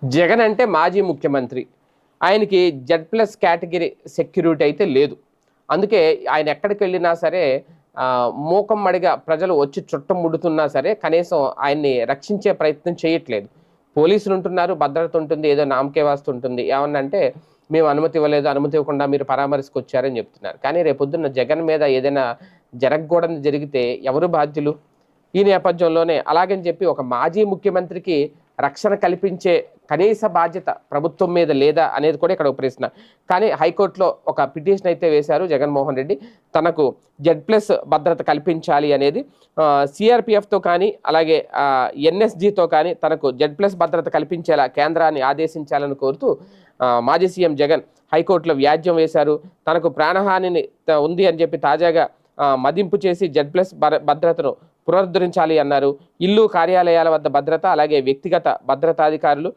జగన్ అంటే మాజీ ముఖ్యమంత్రి. ఆయనకి జెడ్+ కేటగిరీ సెక్యూరిటీ అయితే లేదు. అందుకే ఆయన ఎక్కడికెళ్ళినా సరే మూకమ్మడిగా ప్రజలు వచ్చి చుట్టుముడుతున్నా సరే కనీసం ఆయన్ని రక్షించే ప్రయత్నం చేయట్లేదు. పోలీసులుంటున్నారు, భద్రత ఉంటుంది, ఏదో నామకే వాస్తు ఉంటుంది. ఏమన్నంటే మేము అనుమతి ఇవ్వలేదు, అనుమతి ఇవ్వకుండా మీరు పరామర్శకొచ్చారని చెప్తున్నారు. కానీ రేపొద్దున్న జగన్ మీద ఏదైనా జరగకూడనిది జరిగితే ఎవరు బాధ్యులు? ఈ నేపథ్యంలోనే అలాగని చెప్పి ఒక మాజీ ముఖ్యమంత్రికి రక్షణ కల్పించే కనీస బాధ్యత ప్రభుత్వం మీద లేదా అనేది కూడా ఇక్కడ ఒక ప్రశ్న. కానీ హైకోర్టులో ఒక పిటిషన్ అయితే వేశారు జగన్మోహన్ రెడ్డి. తనకు జెడ్+ భద్రత కల్పించాలి అనేది సిఆర్పిఎఫ్తో కానీ అలాగే ఎన్ఎస్జితో కానీ తనకు జెడ్+ భద్రత కల్పించేలా కేంద్రాన్ని ఆదేశించాలని కోరుతూ మాజీ సీఎం జగన్ హైకోర్టులో వ్యాజ్యం వేశారు. తనకు ప్రాణహాని ఉంది అని చెప్పి తాజాగా మదింపు చేసి జెడ్+ భద్రతను పునరుద్ధరించాలి అన్నారు. ఇల్లు, కార్యాలయాల వద్ద భద్రత, అలాగే వ్యక్తిగత భద్రతాధికారులు